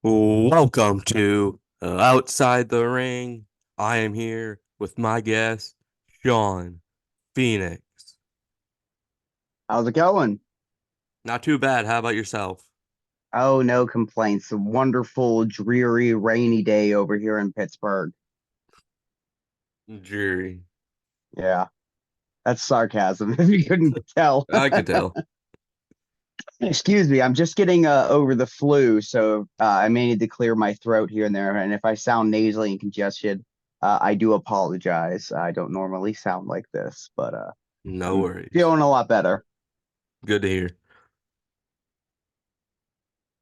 Welcome to Outside the Ring. I am here with my guest, Shawn Phoenix. How's it going? Not too bad. How about yourself? Oh, no complaints. A wonderful, dreary, rainy day over here in Pittsburgh. Jury. Yeah, that's sarcasm, if you couldn't tell. I could tell. Excuse me, I'm just getting over the flu, so I may need to clear my throat here and there. And if I sound nasally and congested, I do apologize. I don't normally sound like this, but No I'm worries. feeling a lot better. Good to hear.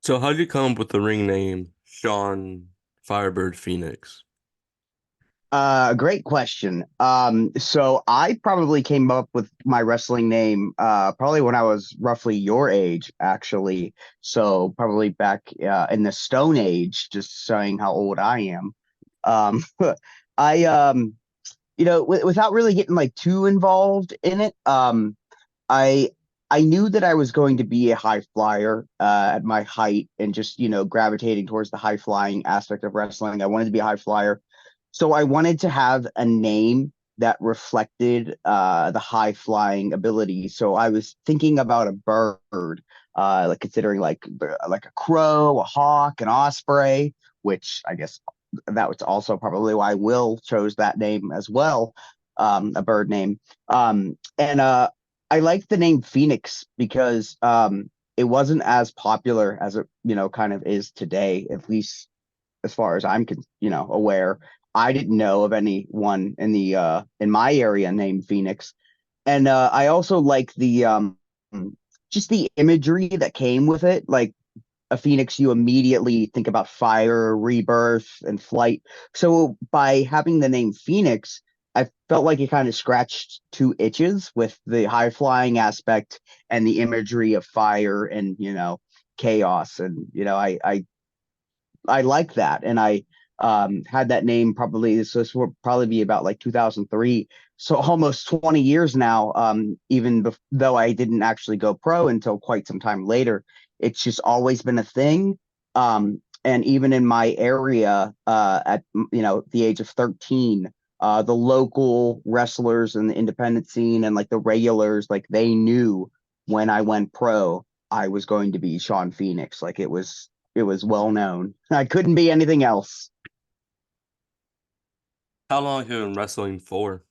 So, how'd you come up with the ring name Shawn Firebird Phoenix? Great question. So I probably came up with my wrestling name probably when I was roughly your age, actually. So probably back in the Stone Age, just showing how old I am. Um, I without really getting like too involved in it, I I knew that I was going to be a high flyer at my height and just gravitating towards the high flying aspect of wrestling. I wanted to be a high flyer. So I wanted to have a name that reflected the high flying ability. So I was thinking about a bird, like considering like a crow, a hawk, an osprey, which I guess that was also probably why Will chose that name as well, a bird name. And I like the name Phoenix because it wasn't as popular as it kind of is today, at least as far as I'm aware. I didn't know of anyone in the in my area named Phoenix, and I also like the just the imagery that came with it. Like a phoenix, you immediately think about fire, rebirth, and flight. So by having the name Phoenix, I felt like it kind of scratched two itches with the high flying aspect and the imagery of fire and chaos. And I like that, and I had that name probably. So this will probably be about like 2003, so almost 20 years now. Though I didn't actually go pro until quite some time later, it's just always been a thing. And even in my area, at the age of 13, the local wrestlers and the independent scene and like the regulars, like they knew when I went pro, I was going to be Shawn Phoenix. Like it was well known. I couldn't be anything else. How long have you been wrestling for?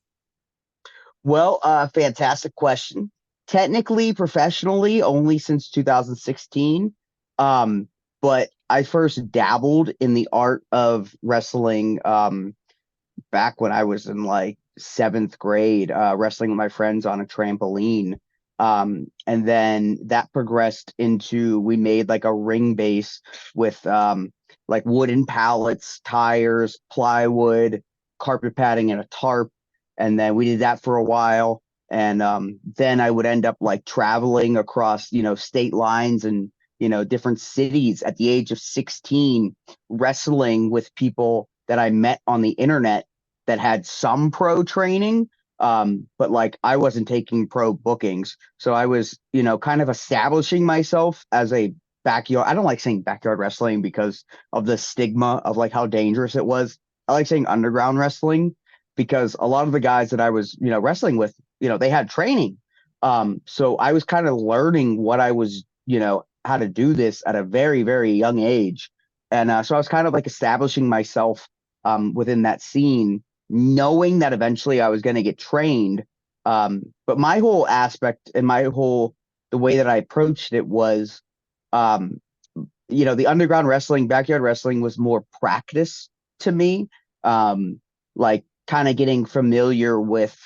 Well, fantastic question. Technically, professionally, only since 2016. Um, but I first dabbled in the art of wrestling back when I was in like seventh grade, wrestling with my friends on a trampoline. And then that progressed into we made like a ring base with like wooden pallets, tires, plywood, carpet padding, and a tarp. And then we did that for a while. And then I would end up like traveling across, state lines and, different cities at the age of 16, wrestling with people that I met on the internet that had some pro training, but like I wasn't taking pro bookings. So I was, kind of establishing myself as a backyard. I don't like saying backyard wrestling because of the stigma of like how dangerous it was. I like saying underground wrestling because a lot of the guys that I was, wrestling with, they had training. So I was kind of learning what I was, how to do this at a very, very young age. And so I was kind of like establishing myself within that scene, knowing that eventually I was going to get trained. But my whole aspect and the way that I approached it was, um, the underground wrestling, backyard wrestling was more practice to me. Like kind of getting familiar with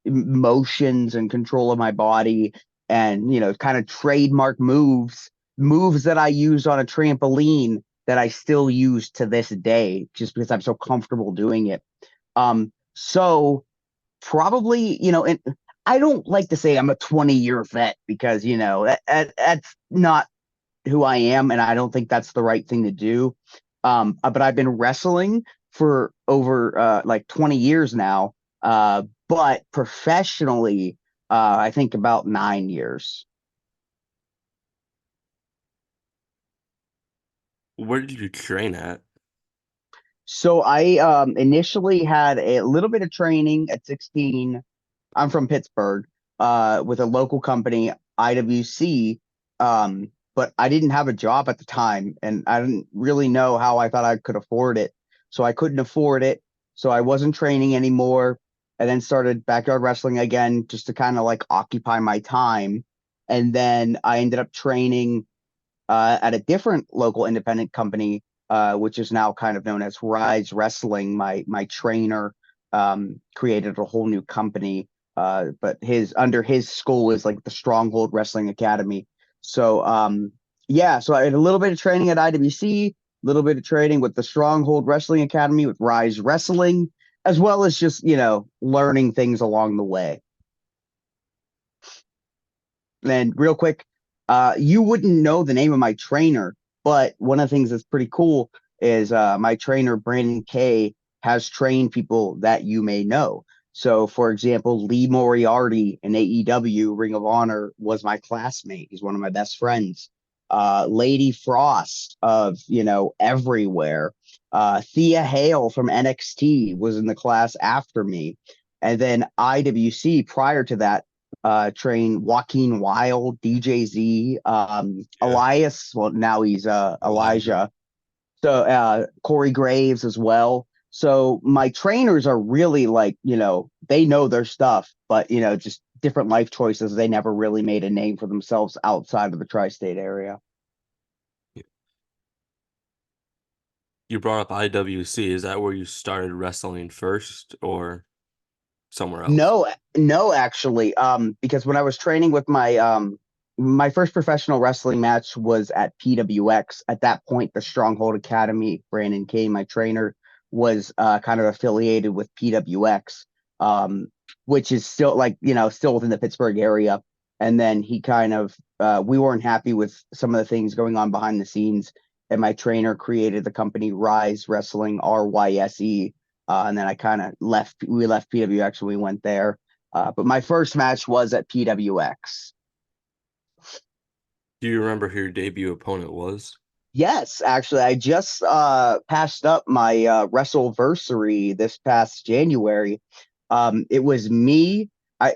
motions and control of my body and, kind of trademark moves that I used on a trampoline that I still use to this day just because I'm so comfortable doing it. So probably, and I don't like to say I'm a 20-year vet because, that's not who I am, and I don't think that's the right thing to do. But I've been wrestling for over like 20 years now, but professionally, I think about 9 years. Where did you train at? So I initially had a little bit of training at 16. I'm from Pittsburgh, with a local company, IWC. But I didn't have a job at the time, and I didn't really know how I thought I could afford it. So I couldn't afford it. So I wasn't training anymore, and then started backyard wrestling again just to kind of like occupy my time. And then I ended up training at a different local independent company, which is now kind of known as Rise Wrestling. My trainer created a whole new company, but his under his school is like the Stronghold Wrestling Academy. So yeah, so I had a little bit of training at IWC, a little bit of training with the Stronghold Wrestling Academy with Rise Wrestling, as well as just learning things along the way. And real quick, you wouldn't know the name of my trainer, but one of the things that's pretty cool is my trainer, Brandon Kay, has trained people that you may know. So, for example, Lee Moriarty in AEW Ring of Honor was my classmate. He's one of my best friends. Lady Frost of, everywhere. Thea Hale from NXT was in the class after me. And then IWC prior to that train Joaquin Wild, DJZ, Yeah, Elias. Well, now he's Elijah. Elijah. So Corey Graves as well. So my trainers are really like, they know their stuff, but just different life choices. They never really made a name for themselves outside of the tri-state area. You brought up IWC. Is that where you started wrestling first or somewhere else? No, no, actually, because when I was training with my first professional wrestling match was at PWX. At that point, the Stronghold Academy, Brandon Kane, my trainer, was kind of affiliated with PWX, which is still like still within the Pittsburgh area. And then he kind of we weren't happy with some of the things going on behind the scenes, and my trainer created the company Rise Wrestling, RYSE, and then I kind of left. We left PWX and we went there. But my first match was at PWX. Do you remember who your debut opponent was? Yes, actually, I just passed up my Wrestleversary this past January. It was me. I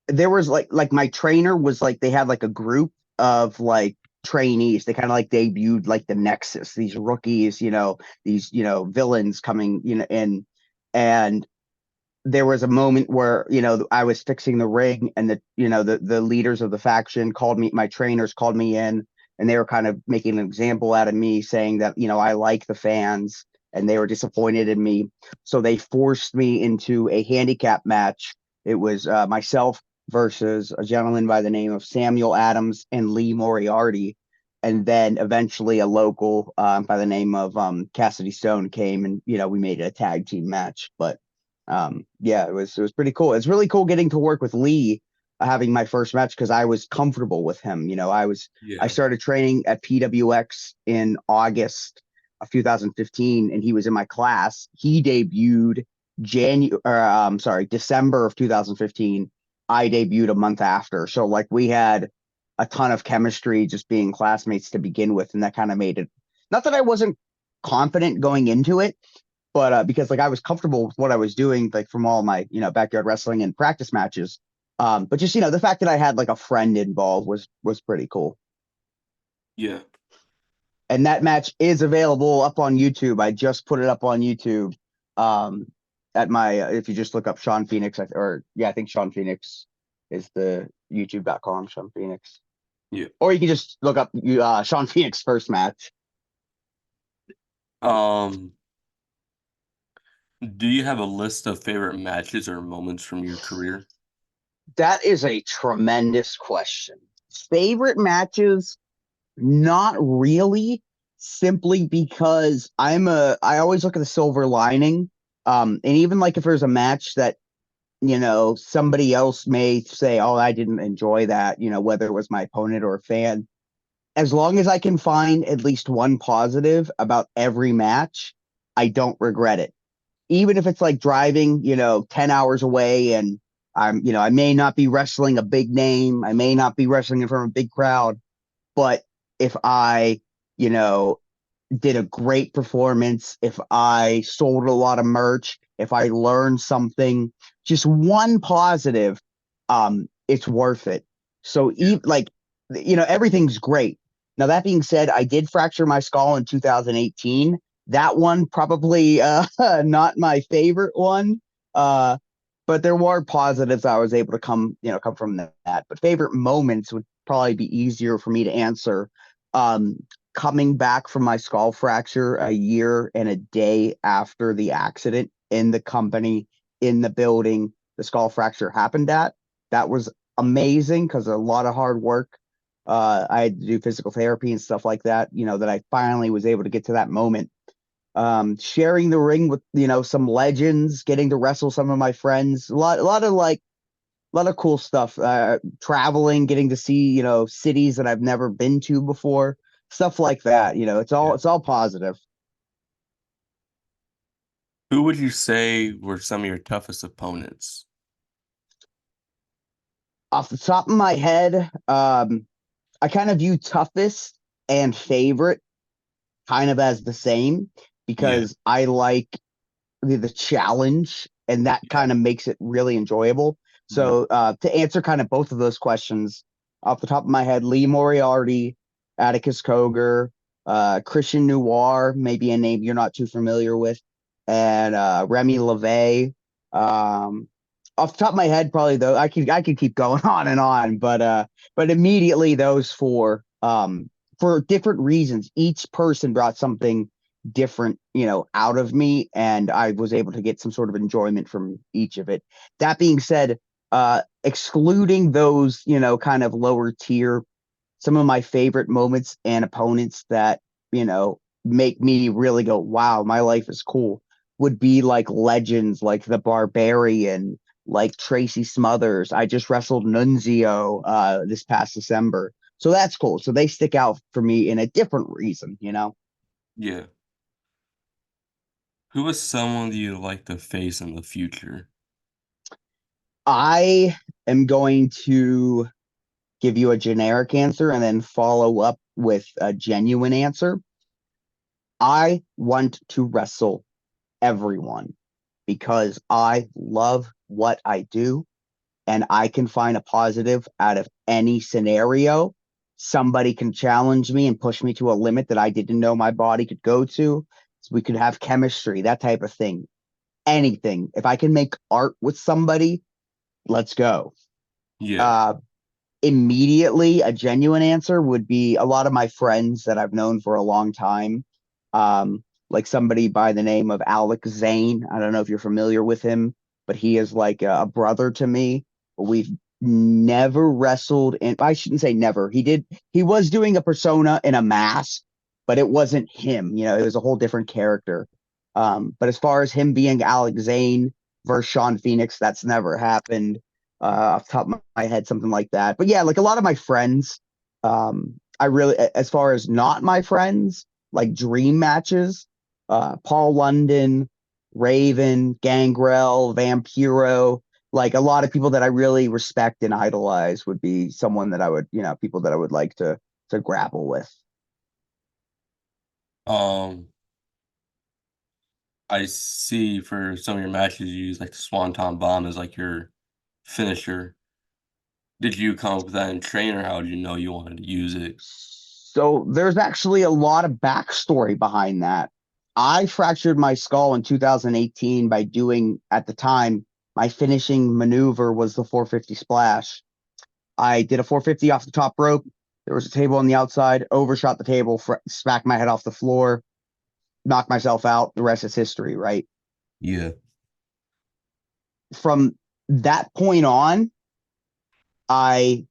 There was like my trainer was like they had like a group of like trainees. They kind of like debuted like the Nexus, these rookies, these villains coming in, and there was a moment where I was fixing the ring, and the leaders of the faction called me, my trainers called me in, and they were kind of making an example out of me, saying that I like the fans, and they were disappointed in me, so they forced me into a handicap match. It was myself versus a gentleman by the name of Samuel Adams and Lee Moriarty, and then eventually a local by the name of Cassidy Stone came, and we made it a tag team match. But yeah, it was pretty cool. It's really cool getting to work with Lee, having my first match because I was comfortable with him. I Yeah. started training at PWX in August of 2015, and he was in my class. He debuted December of 2015. I debuted a month after, so like we had a ton of chemistry just being classmates to begin with, and that kind of made it. Not that I wasn't confident going into it, but because like I was comfortable with what I was doing, like from all my backyard wrestling and practice matches. But just the fact that I had like a friend involved was pretty cool. Yeah. And that match is available up on YouTube. I just put it up on YouTube. Um, at my if you just look up Shawn Phoenix, or yeah, I think Shawn Phoenix is the YouTube.com Shawn Phoenix, Yeah. or you can just look up Shawn Phoenix first match. Um, do you have a list of favorite matches or moments from your career? That is a tremendous question. Favorite matches? Not really, simply because I always look at the silver lining. And even like if there's a match that, somebody else may say, oh, I didn't enjoy that, whether it was my opponent or a fan, as long as I can find at least one positive about every match, I don't regret it. Even if it's like driving, 10 hours away, and I may not be wrestling a big name, I may not be wrestling in front of a big crowd, but if I, you know, did a great performance, if I sold a lot of merch, if I learned something, just one positive, it's worth it. So Yeah. even like everything's great. Now that being said, I did fracture my skull in 2018. That one probably not my favorite one. Uh but there were positives I was able to come from that. But favorite moments would probably be easier for me to answer. Um, Coming back from my skull fracture a year and a day after the accident in the company, in the building the skull fracture happened at, that was amazing because a lot of hard work. I had to do physical therapy and stuff like that, that I finally was able to get to that moment. Sharing the ring with, some legends, getting to wrestle some of my friends, a lot of cool stuff. Traveling, getting to see, cities that I've never been to before, stuff like that. Yeah. It's all positive. Who would you say were some of your toughest opponents? Off the top of my head, I kind of view toughest and favorite kind of as the same Yeah. because I like the challenge, and that Yeah. kind of makes it really enjoyable. Mhm. So to answer kind of both of those questions, off the top of my head, Lee Moriarty, Atticus Cogar, Christian Noir, maybe a name you're not too familiar with, and Remy LeVay. Um, Off the top of my head, probably though, I could keep going on and on, but immediately those four, for different reasons, each person brought something different, out of me, and I was able to get some sort of enjoyment from each of it. That being said, excluding those, kind of lower tier, some of my favorite moments and opponents that, make me really go, wow, my life is cool, would be like legends like the Barbarian, like Tracy Smothers. I just wrestled Nunzio this past December. So that's cool. So they stick out for me in a different reason. Yeah. Who is someone you'd like to face in the future? I am going to give you a generic answer and then follow up with a genuine answer. I want to wrestle everyone because I love what I do and I can find a positive out of any scenario. Somebody can challenge me and push me to a limit that I didn't know my body could go to. So we could have chemistry, that type of thing. Anything. If I can make art with somebody, let's go. Yeah. Uh, Immediately, a genuine answer would be a lot of my friends that I've known for a long time. Like somebody by the name of Alex Zane. I don't know if you're familiar with him, but he is like a brother to me. We've never wrestled in, I shouldn't say never. He was doing a persona in a mask, but it wasn't him. It was a whole different character. But as far as him being Alex Zane versus Shawn Phoenix, that's never happened off the top of my head, something like that. But yeah, like a lot of my friends, I really, as far as not my friends, like dream matches, Paul London, Raven, Gangrel, Vampiro, like a lot of people that I really respect and idolize would be someone that I would, people that I would like to grapple with. Um, I see for some of your matches you use like the Swanton Bomb as like your finisher. Did you come up with that in training, or how did you know you wanted to use it? So there's actually a lot of backstory behind that. I fractured my skull in 2018 by doing, at the time, my finishing maneuver was the 450 splash. I did a 450 off the top rope. There was a table on the outside, overshot the table, smacked my head off the floor, knocked myself out. The rest is history, right? Yeah. From that point on, I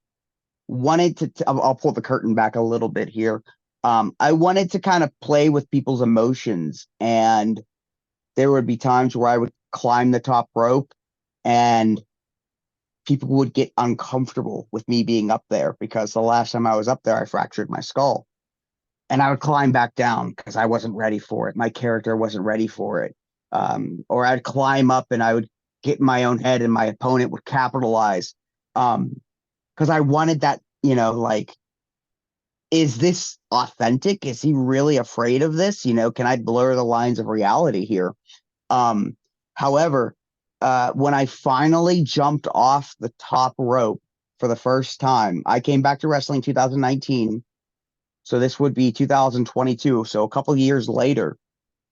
wanted to, I'll pull the curtain back a little bit here. I wanted to kind of play with people's emotions, and there would be times where I would climb the top rope and people would get uncomfortable with me being up there because the last time I was up there, I fractured my skull. And I would climb back down because I wasn't ready for it. My character wasn't ready for it. Or I'd climb up and I would get in my own head and my opponent would capitalize. Because I wanted that, like is this authentic? Is he really afraid of this? Can I blur the lines of reality here? Um, However, when I finally jumped off the top rope for the first time, I came back to wrestling 2019. So this would be 2022. So a couple of years later,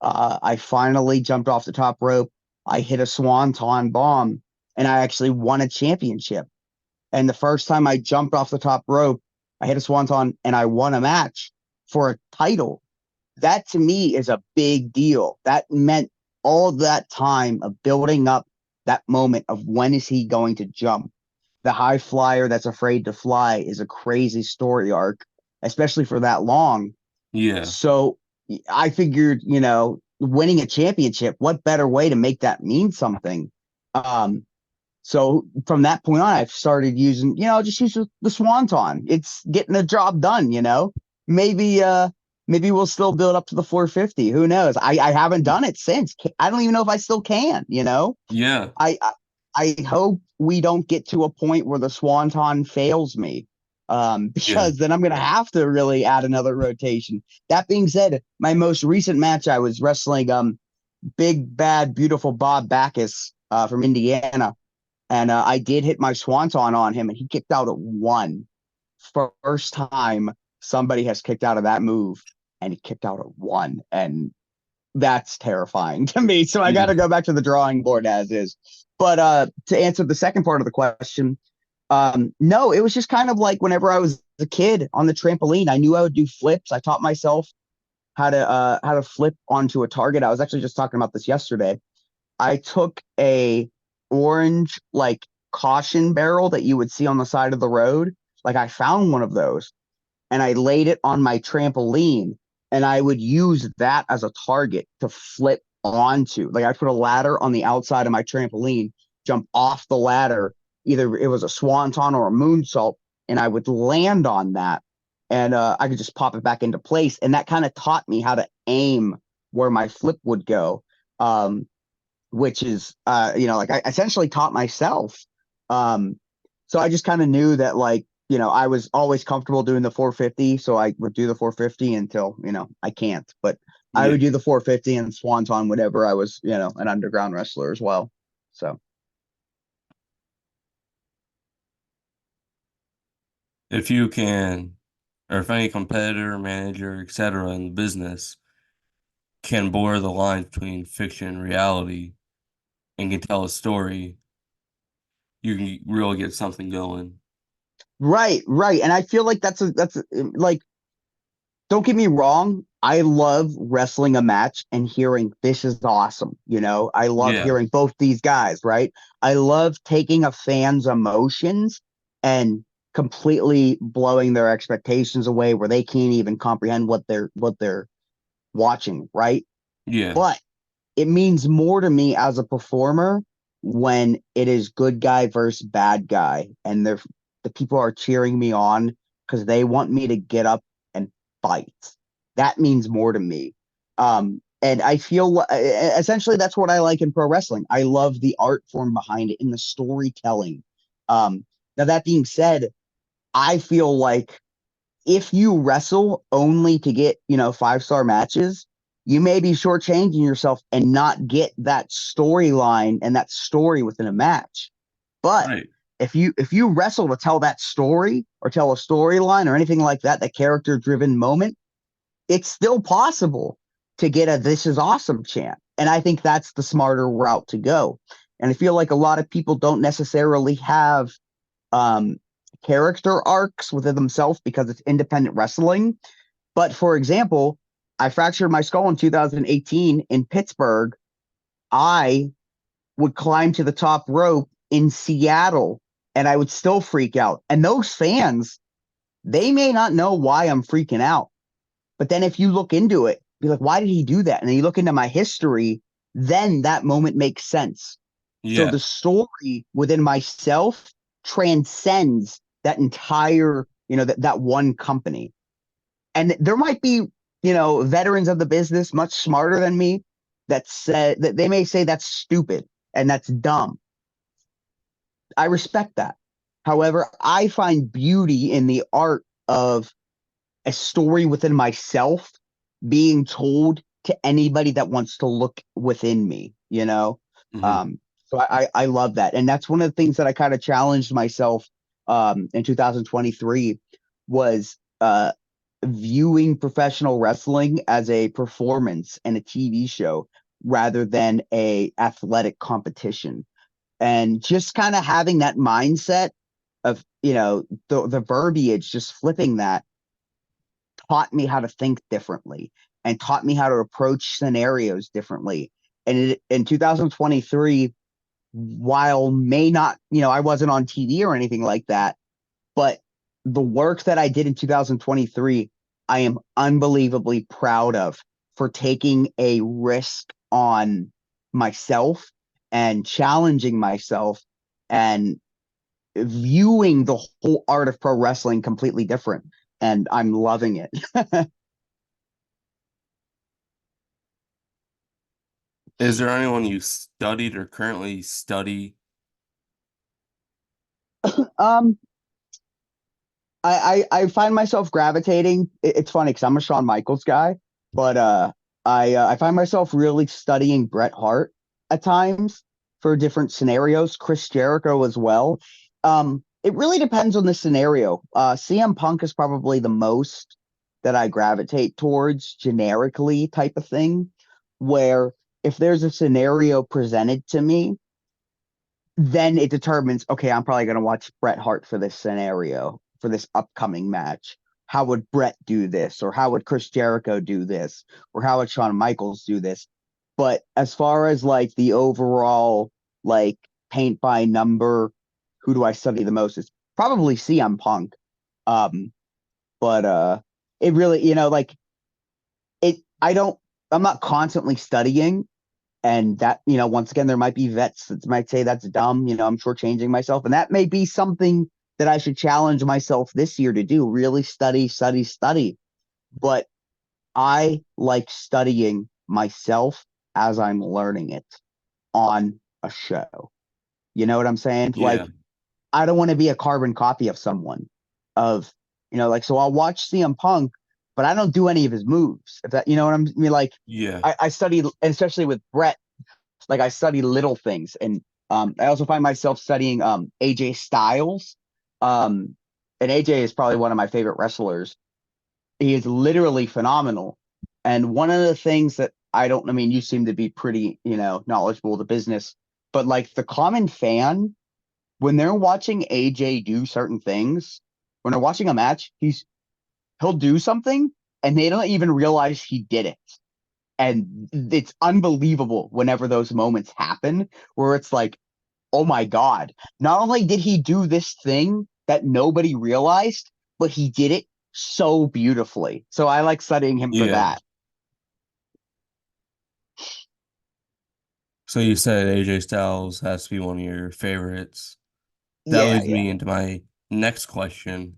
I finally jumped off the top rope. I hit a swanton bomb and I actually won a championship. And the first time I jumped off the top rope, I hit a swanton and I won a match for a title. That to me is a big deal. That meant all that time of building up that moment of when is he going to jump. The high flyer that's afraid to fly is a crazy story arc, especially for that long. Yeah. So I figured, winning a championship, what better way to make that mean something? Um, so from that point on, I've started using, just use the Swanton. It's getting the job done. Maybe maybe we'll still build up to the 450. Who knows? I haven't done it since. I don't even know if I still can. Yeah. I I hope we don't get to a point where the Swanton fails me. Yeah. Because then I'm gonna have to really add another rotation. That being said, my most recent match I was wrestling big bad beautiful Bob Backus from Indiana. And I did hit my swanton on him, and he kicked out at one. First time somebody has kicked out of that move, and he kicked out at one. And that's terrifying to me. So I got Yeah. to go back to the drawing board as is. But to answer the second part of the question, no, it was just kind of like whenever I was a kid on the trampoline, I knew I would do flips. I taught myself how to flip onto a target. I was actually just talking about this yesterday. I took a orange like caution barrel that you would see on the side of the road. Like I found one of those and I laid it on my trampoline and I would use that as a target to flip onto. Like I put a ladder on the outside of my trampoline, jump off the ladder, either it was a swanton or a moonsault, and I would land on that and I could just pop it back into place. And that kind of taught me how to aim where my flip would go. Which is like I essentially taught myself. Um so I just kind of knew that like I was always comfortable doing the 450, so I would do the 450 until I can't, but I Yeah. would do the 450 and swanton whenever I was an underground wrestler as well. So If you can, or if any competitor, manager, etc. in the business can blur the lines between fiction and reality and can tell a story, you can really get something going. right, and I feel like like, don't get me wrong. I love wrestling a match and hearing this is awesome. I love Yeah. hearing both these guys, right? I love taking a fan's emotions and completely blowing their expectations away where they can't even comprehend what they're watching, right? Yeah. But it means more to me as a performer when it is good guy versus bad guy and the people are cheering me on because they want me to get up and fight. That means more to me. And I feel essentially that's what I like in pro wrestling. I love the art form behind it and the storytelling. Now that being said, I feel like if you wrestle only to get, 5-star matches, you may be shortchanging yourself and not get that storyline and that story within a match. But Right. if you wrestle to tell that story or tell a storyline or anything like that, that character driven moment, it's still possible to get a this is awesome chant. And I think that's the smarter route to go. And I feel like a lot of people don't necessarily have um, character arcs within themselves because it's independent wrestling. But for example, I fractured my skull in 2018 in Pittsburgh. I would climb to the top rope in Seattle and I would still freak out. And those fans, they may not know why I'm freaking out. But then if you look into it, be like, why did he do that? And then you look into my history, then that moment makes sense. So Yeah. the story within myself transcends that entire, that one company. And there might be, veterans of the business much smarter than me that said that they may say that's stupid and that's dumb. I respect that. However, I find beauty in the art of a story within myself being told to anybody that wants to look within me, you know? Hmm. Um, so I love that. And that's one of the things that I kind of challenged myself in 2023 was viewing professional wrestling as a performance and a TV show rather than a athletic competition. And just kind of having that mindset of, the verbiage, just flipping that taught me how to think differently and taught me how to approach scenarios differently. And in 2023, while may not, I wasn't on TV or anything like that, but the work that I did in 2023, I am unbelievably proud of for taking a risk on myself and challenging myself and viewing the whole art of pro wrestling completely different. And I'm loving it. Is there anyone you studied or currently study? um, I find myself gravitating. It's funny because I'm a Shawn Michaels guy, but I find myself really studying Bret Hart at times for different scenarios. Chris Jericho as well. It really depends on the scenario. CM Punk is probably the most that I gravitate towards generically type of thing, where if there's a scenario presented to me then it determines, okay, I'm probably going to watch Bret Hart for this scenario, for this upcoming match. How would Bret do this? Or how would Chris Jericho do this? Or how would Shawn Michaels do this? But as far as like the overall, like paint by number, who do I study the most? It's probably CM Punk. Um, but it really, like it, I'm not constantly studying and that, once again, there might be vets that might say that's dumb. I'm shortchanging myself. And that may be something that I should challenge myself this year to do really study, study, study. But I like studying myself as I'm learning it on a show. You know what I'm saying? Yeah, Like, I don't want to be a carbon copy of someone, of, like, so I'll watch CM Punk, but I don't do any of his moves. If that, you know what I mean? Like, yeah, I study, and especially with Brett, like I study little things, and I also find myself studying AJ Styles. Um, and AJ is probably one of my favorite wrestlers. He is literally phenomenal. And one of the things that I mean, you seem to be pretty, knowledgeable of the business, but like the common fan, when they're watching AJ do certain things, when they're watching a match, he'll do something and they don't even realize he did it. And it's unbelievable whenever those moments happen where it's like, oh my God, not only did he do this thing that nobody realized, but he did it so beautifully. So I like studying him for yeah. that. So you said AJ Styles has to be one of your favorites. That Yeah, leads yeah. me into my next question.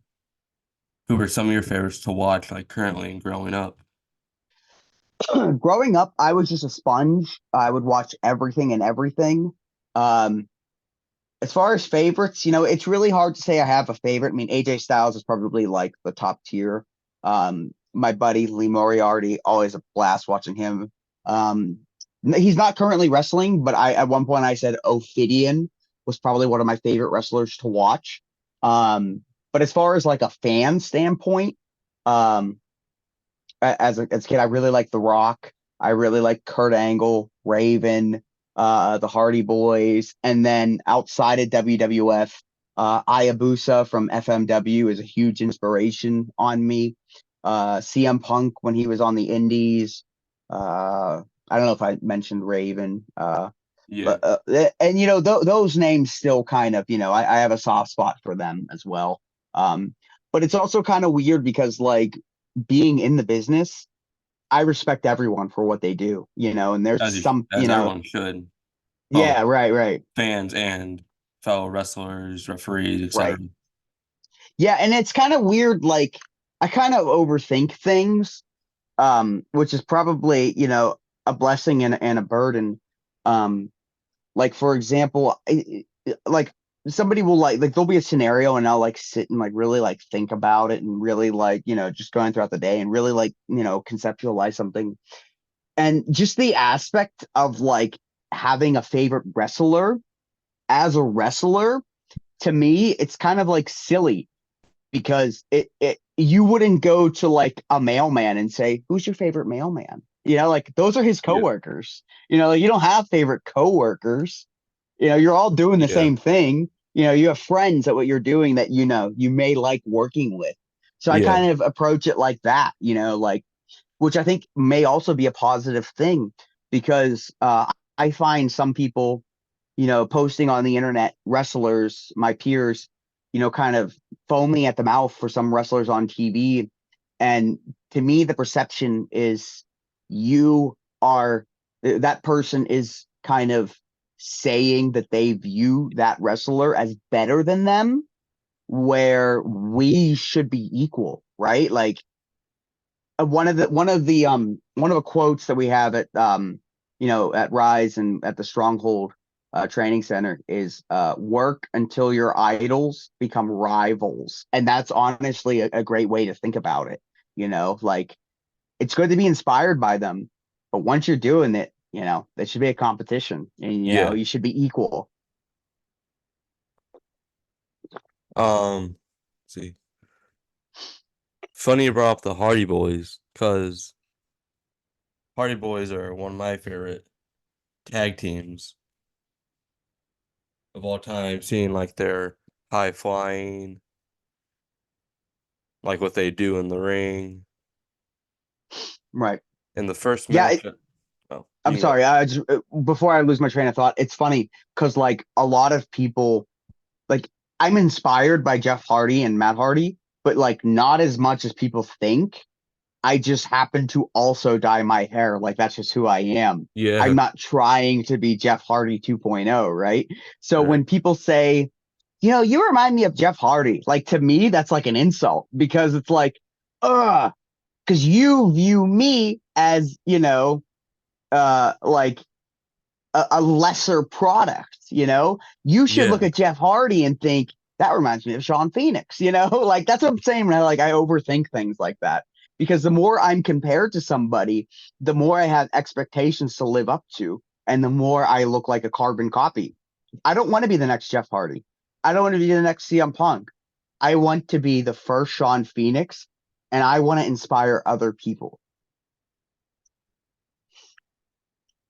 Who are some of your favorites to watch, like currently and growing up? Growing up, I was just a sponge. I would watch everything and everything. Um, as far as favorites, it's really hard to say I have a favorite. I mean, AJ Styles is probably like the top tier. My buddy Lee Moriarty, always a blast watching him. Um, he's not currently wrestling, but at one point I said Ophidian was probably one of my favorite wrestlers to watch. But as far as like a fan standpoint, um, as a kid, I really like The Rock. I really like Kurt Angle, Raven, the Hardy Boys, and then outside of WWF, Hayabusa from FMW is a huge inspiration on me. CM Punk when he was on the Indies. I don't know if I mentioned Raven. Yeah, And those names still kind of, I have a soft spot for them as well. But it's also kind of weird because like being in the business, I respect everyone for what they do, and there's some, as everyone should, both yeah, right, right, fans and fellow wrestlers, referees, etc. right. Yeah, and it's kind of weird, like I kind of overthink things, which is probably, a blessing and a burden. Um, like for example, like somebody will like there'll be a scenario and I'll like sit and like really like think about it and really like, just going throughout the day and really like, conceptualize something. And just the aspect of like having a favorite wrestler as a wrestler, to me, it's kind of like silly because it you wouldn't go to like a mailman and say, "Who's your favorite mailman?" Like those are his Yeah. coworkers. Like you don't have favorite coworkers. You're all doing the Yeah. same thing. You have friends at what you're doing that you may like working with. So I Yeah. kind of approach it like that, like which I think may also be a positive thing because I find some people posting on the internet, wrestlers, my peers, kind of foaming at the mouth for some wrestlers on TV. And to me, the perception is you are that person is kind of saying that they view that wrestler as better than them, where we should be equal, right? Like one of the quotes that we have at at Rise and at the Stronghold training center is work until your idols become rivals. And that's honestly a great way to think about it. Like it's good to be inspired by them, but once you're doing it, there should be a competition and Yeah. you should be equal. Let's see. Funny you brought up the Hardy Boys, because Hardy Boys are one of my favorite tag teams of all time. Seeing like their high flying, like what they do in the ring. Right. In the first Yeah, match, oh, you I'm can go. sorry. Before I lose my train of thought, it's funny because like a lot of people like I'm inspired by Jeff Hardy and Matt Hardy, but like not as much as people think. I just happen to also dye my hair. Like that's just who I am. I'm Yeah. not trying to be Jeff Hardy 2.0, right? So Right. when people say, you remind me of Jeff Hardy, like to me, that's like an insult because it's like, because you view me as, like a lesser product, You should look Yeah. at Jeff Hardy and think that reminds me of Shawn Phoenix, Like that's what I'm saying when I overthink things like that. Because the more I'm compared to somebody, the more I have expectations to live up to, and the more I look like a carbon copy. I don't want to be the next Jeff Hardy. I don't want to be the next CM Punk. I want to be the first Shawn Phoenix, and I want to inspire other people.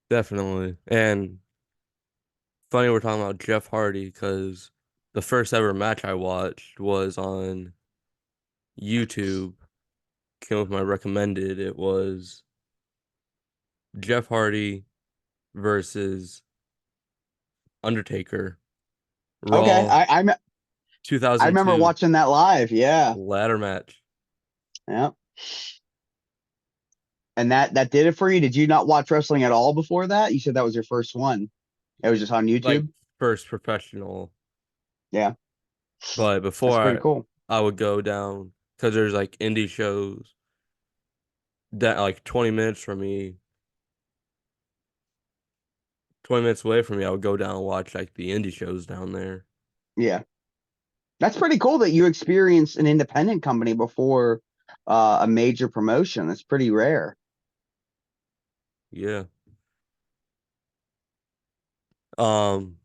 Definitely. And funny we're talking about Jeff Hardy because the first ever match I watched was on YouTube. Came with my recommended. It was Jeff Hardy versus Undertaker, Okay, Raw I remember 2002 watching that live. Yeah, ladder match. yeah. And that did it for you. Did you not watch wrestling at all before that? You said that was your first one. It was just on Like YouTube. first professional. Yeah, But that's before pretty cool. I would go down because there's like indie shows that like 20 minutes from me, 20 minutes away from me, I would go down and watch like the indie shows down there. Yeah, that's pretty cool that you experienced an independent company before a major promotion. That's pretty rare. Yeah. Um,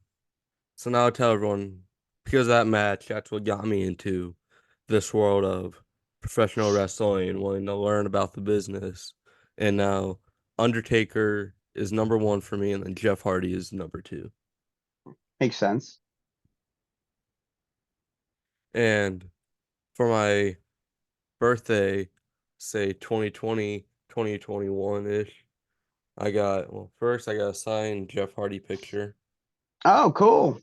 so now I tell everyone because of that match, that's what got me into this world of professional wrestling and wanting to learn about the business. And now Undertaker is number one for me, and then Jeff Hardy is number two. Makes sense. And for my birthday, say 2020, 2021-ish, well, first I got a signed Jeff Hardy picture, Oh, cool.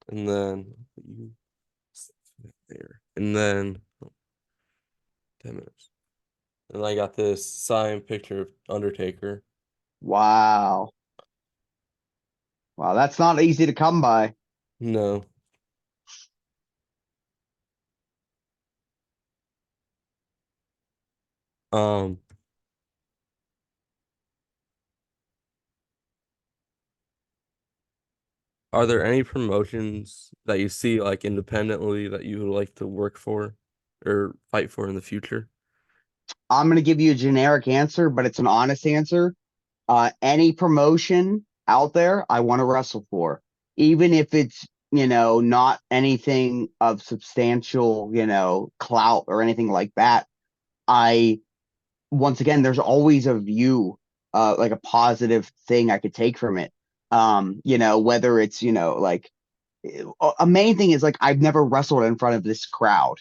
and then there, and then 10 minutes. And I got this signed picture of Undertaker. Wow. Wow, that's not easy to come by. No. Um, Are there any promotions that you see like independently that you would like to work for or fight for in the future? I'm going to give you a generic answer, but it's an honest answer. Any promotion out there, I want to wrestle for, even if it's, not anything of substantial, clout or anything like that. I, once again, there's always a view, like a positive thing I could take from it. Whether it's, like a main thing is like I've never wrestled in front of this crowd.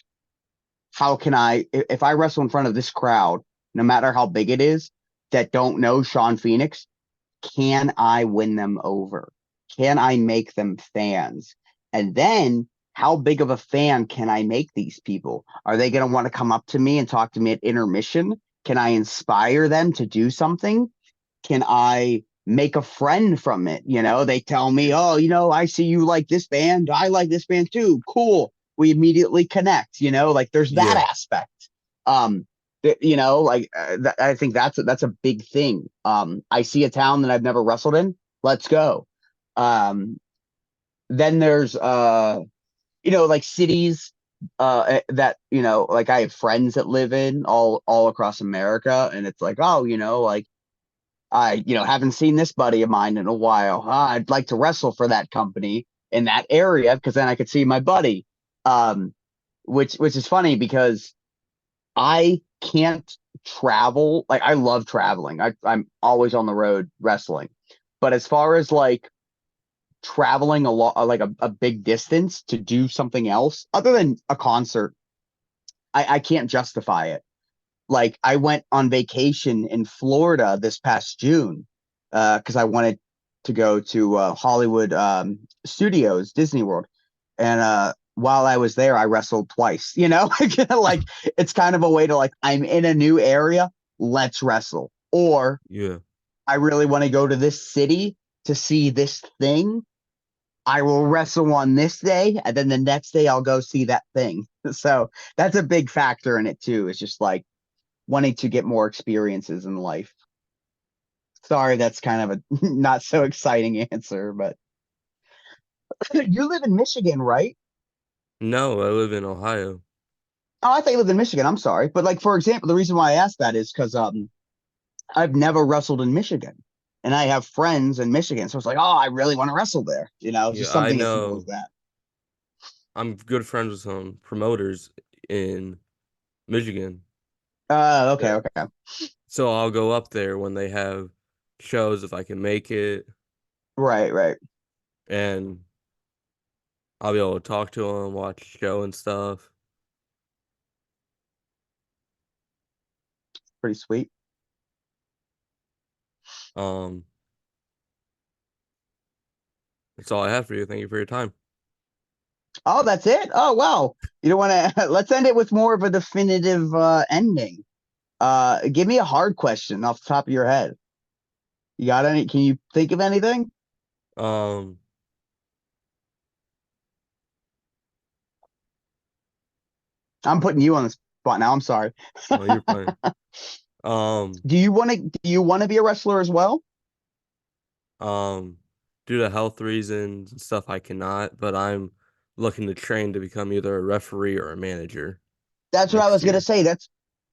How can if I wrestle in front of this crowd, no matter how big it is, that don't know Shawn Phoenix, can I win them over? Can I make them fans? And then how big of a fan can I make these people? Are they going to want to come up to me and talk to me at intermission? Can I inspire them to do something? Can I make a friend from it? They tell me, oh, I see you like this band. I like this band too. Cool. We immediately connect, like there's that Yeah. aspect. Um, I think that's a big thing. I see a town that I've never wrestled in. Let's go. Um, then there's like cities that like I have friends that live in all across America, and it's like, oh, like I haven't seen this buddy of mine in a while. I'd like to wrestle for that company in that area because then I could see my buddy. Um, which is funny because I can't travel. Like I love traveling. I'm always on the road wrestling. But as far as like traveling a lot, like a big distance to do something else other than a concert, I can't justify it. Like I went on vacation in Florida this past June because I wanted to go to Hollywood Studios, Disney World, and while I was there, I wrestled twice. Like it's kind of a way to like I'm in a new area, let's wrestle. Or Yeah. I really want to go to this city to see this thing. I will wrestle on this day, and then the next day I'll go see that thing. So that's a big factor in it too. It's just like wanting to get more experiences in life. Sorry, that's kind of a not so exciting answer, but you live in Michigan, right? No, I live in Ohio. Oh, I thought you lived in Michigan. I'm sorry. But like for example, the reason why I asked that is because I've never wrestled in Michigan. And I have friends in Michigan. So it's like, oh, I really want to wrestle there. Yeah, Just I something as simple as know. that. I'm good friends with some promoters in Michigan. Okay, Yeah. okay. So I'll go up there when they have shows if I can make it, Right, right. and I'll be able to talk to them, watch the show and stuff. Pretty sweet. Um, that's all I have for you. Thank you for your time. Oh, that's it? Oh, wow. You don't want to let's end it with more of a definitive ending. Give me a hard question off the top of your head. You got any? Can you think of anything? Um, I'm putting you on the spot now. I'm sorry. no, you're fine. Um, Do you want to be a wrestler as well? um, due to health reasons and stuff, I cannot, but I'm looking to train to become either a referee or a manager That's what I next was gonna year. say.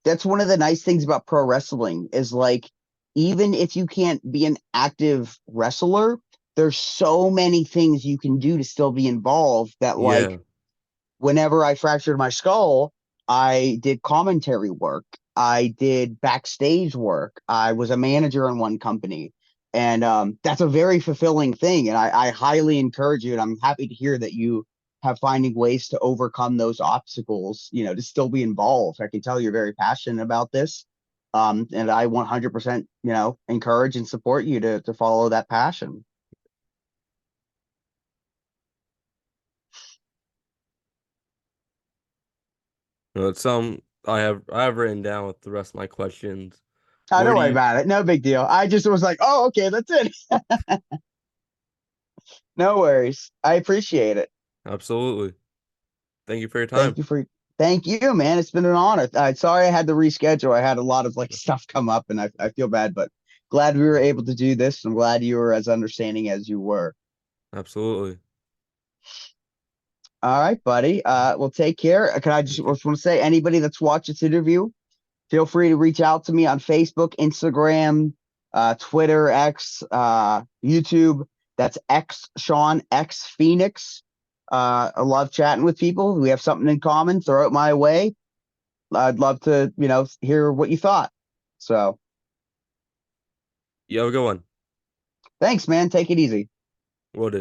That's one of the nice things about pro wrestling is like even if you can't be an active wrestler, there's so many things you can do to still be involved that like Yeah, whenever I fractured my skull, I did commentary work. I did backstage work. I was a manager in one company. And that's a very fulfilling thing. And I highly encourage you. And I'm happy to hear that you have finding ways to overcome those obstacles, to still be involved. I can tell you're very passionate about this. And I 100%, encourage and support you to follow that passion. it's some I have written down with the rest of my questions. Oh, Where don't do worry you about it. No big deal. I just was like, oh, okay, that's it. No worries. I appreciate it. Absolutely. Thank you for your Thank time. you for thank you, man. It's been an honor. Sorry I had to reschedule. I had a lot of like stuff come up and I feel bad, but glad we were able to do this. I'm glad you were as understanding as you were. Absolutely. All right, buddy. Well, take care. Can I You just want to say, anybody that's watched this interview, feel free to reach out to me on Facebook, Instagram, Twitter, X, YouTube. That's X Shawn X Phoenix. I love chatting with people. We have something in common. Throw it my way. I'd love to, hear what you thought. So have a good one. thanks, man. Take it easy. Will do.